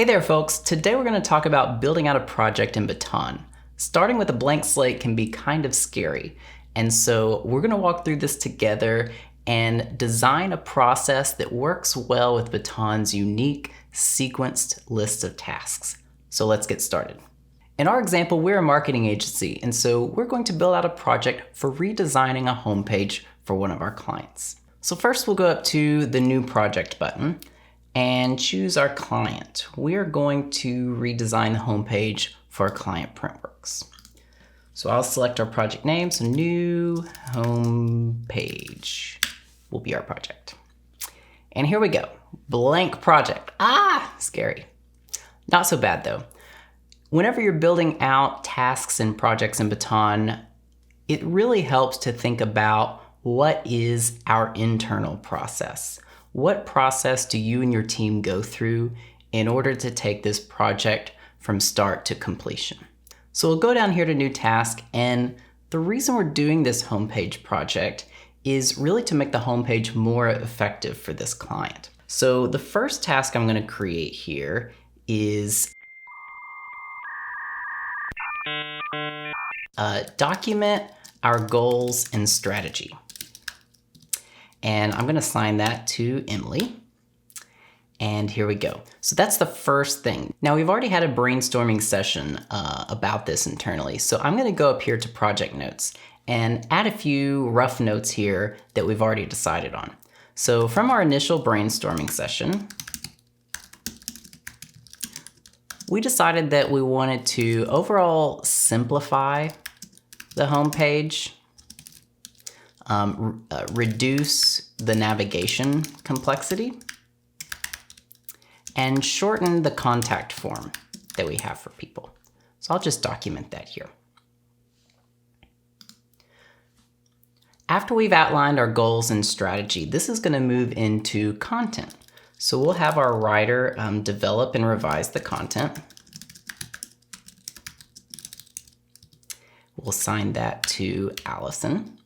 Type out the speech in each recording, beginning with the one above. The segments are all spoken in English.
Hey there folks, today we're going to talk about building out a project in Baton. Starting with a blank slate can be kind of scary, and so we're going to walk through this together and design a process that works well with Baton's unique sequenced list of tasks. So let's get started. In our example, we're a marketing agency, and so we're going to build out a project for redesigning a homepage for one of our clients. So first we'll go up to the New Project button and choose our client. We are going to redesign the homepage for our client Printworks. So I'll select our project name, so New Homepage will be our project. And here we go, blank project. Scary. Not so bad though. Whenever you're building out tasks and projects in Baton, it really helps to think about what is our internal process. What process do you and your team go through in order to take this project from start to completion? So we'll go down here to New Task, and the reason we're doing this homepage project is really to make the homepage more effective for this client. So the first task I'm going to create here is document our goals and strategy. And I'm going to assign that to Emily. And here we go. So that's the first thing. Now we've already had a brainstorming session about this internally. So I'm going to go up here to project notes and add a few rough notes here that we've already decided on. So from our initial brainstorming session, we decided that we wanted to overall simplify the homepage, reduce the navigation complexity, and shorten the contact form that we have for people. So I'll just document that here. After we've outlined our goals and strategy, this is going to move into content. So we'll have our writer develop and revise the content. We'll assign that to Allison.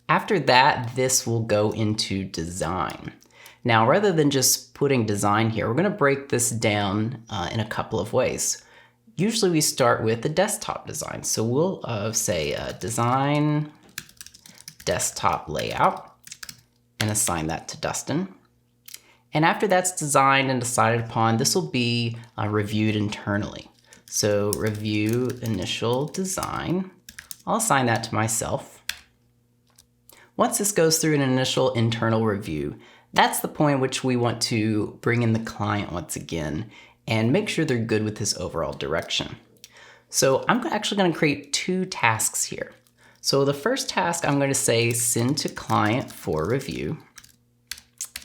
After that, this will go into design. Now, rather than just putting design here, we're going to break this down in a couple of ways. Usually we start with the desktop design. So we'll say design desktop layout and assign that to Dustin. And after that's designed and decided upon, this will be reviewed internally. So review initial design. I'll assign that to myself. Once this goes through an initial internal review, that's the point at which we want to bring in the client once again and make sure they're good with this overall direction. So I'm actually going to create two tasks here. So the first task I'm going to say send to client for review.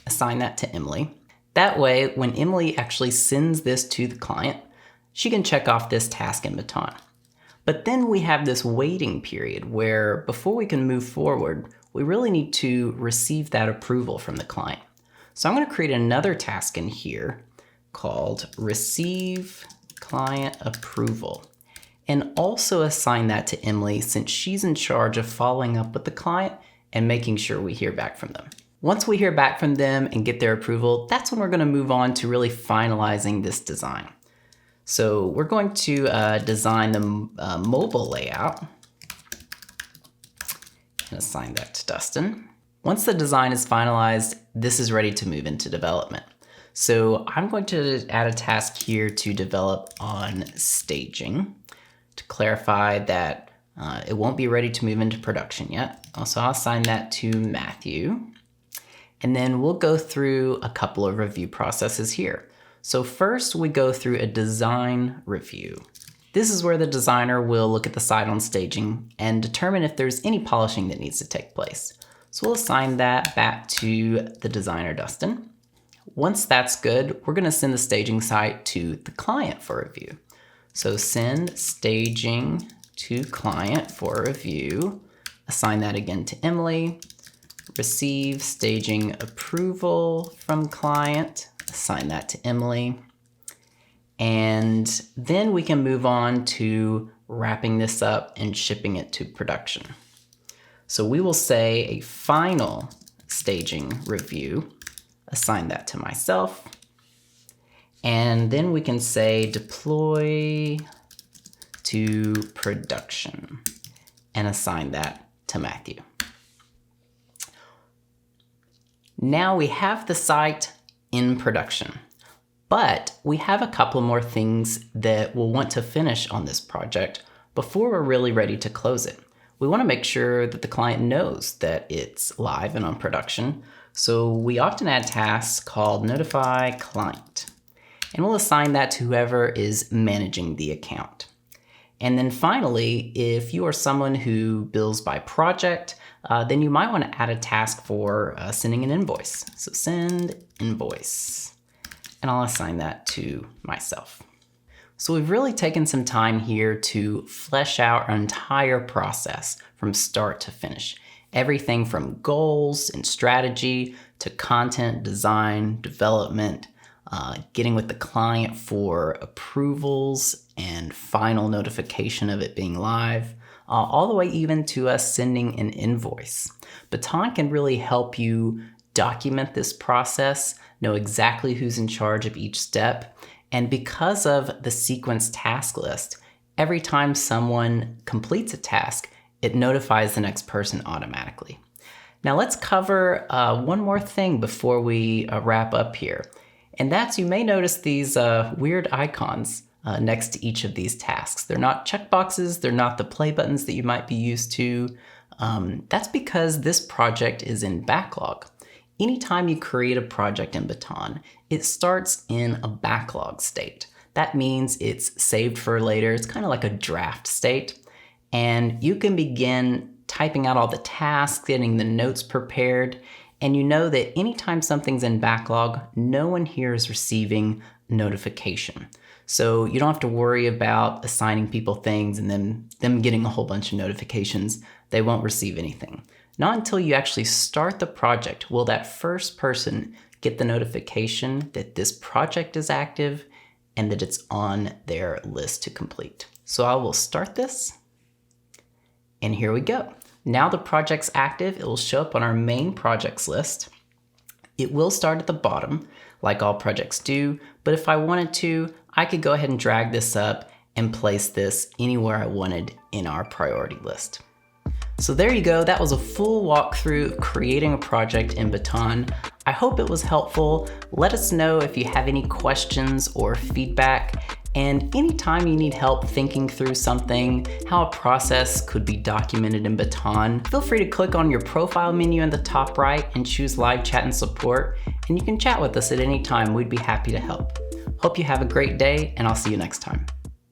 Assign that to Emily. That way, when Emily actually sends this to the client, she can check off this task in Baton. But then we have this waiting period where before we can move forward, we really need to receive that approval from the client. So I'm going to create another task in here called receive client approval, and also assign that to Emily since she's in charge of following up with the client and making sure we hear back from them. Once we hear back from them and get their approval, that's when we're going to move on to really finalizing this design. So we're going to design the mobile layout and assign that to Dustin. Once the design is finalized, this is ready to move into development. So I'm going to add a task here to develop on staging to clarify that it won't be ready to move into production yet. Also, I'll assign that to Matthew. And then we'll go through a couple of review processes here. So first we go through a design review. This is where the designer will look at the site on staging and determine if there's any polishing that needs to take place. So we'll assign that back to the designer, Dustin. Once that's good, we're going to send the staging site to the client for review. So send staging to client for review. Assign that again to Emily. Receive staging approval from client. Assign that to Emily. And then we can move on to wrapping this up and shipping it to production. So we will say a final staging review, assign that to myself, And then we can say deploy to production and assign that to Matthew. Now we have the site in production, but we have a couple more things that we'll want to finish on this project before we're really ready to close it. We want to make sure that the client knows that it's live and on production, so we often add tasks called notify client, and we'll assign that to whoever is managing the account. And then finally, if you are someone who bills by project, then you might want to add a task for sending an invoice. So send invoice, and I'll assign that to myself. So we've really taken some time here to flesh out our entire process from start to finish. Everything from goals and strategy to content, design, development, getting with the client for approvals and final notification of it being live, all the way even to us sending an invoice. Baton can really help you document this process, know exactly who's in charge of each step, and because of the sequence task list, every time someone completes a task, it notifies the next person automatically. Now let's cover one more thing before we wrap up here. And that's, you may notice these weird icons next to each of these tasks. They're not checkboxes, they're not the play buttons that you might be used to. That's because this project is in backlog. Anytime you create a project in Baton, it starts in a backlog state. That means it's saved for later. It's kind of like a draft state. And you can begin typing out all the tasks, getting the notes prepared, and you know that anytime something's in backlog, no one here is receiving notification. So you don't have to worry about assigning people things and then them getting a whole bunch of notifications. They won't receive anything. Not until you actually start the project will that first person get the notification that this project is active and that it's on their list to complete. So I will start this, and here we go. Now the project's active. It will show up on our main projects list. It will start at the bottom, like all projects do, but if I wanted to, I could go ahead and drag this up and place this anywhere I wanted in our priority list. So there you go. That was a full walkthrough of creating a project in Baton. I hope it was helpful. Let us know if you have any questions or feedback. And anytime you need help thinking through something, how a process could be documented in Baton, feel free to click on your profile menu in the top right and choose live chat and support. And you can chat with us at any time. We'd be happy to help. Hope you have a great day, and I'll see you next time.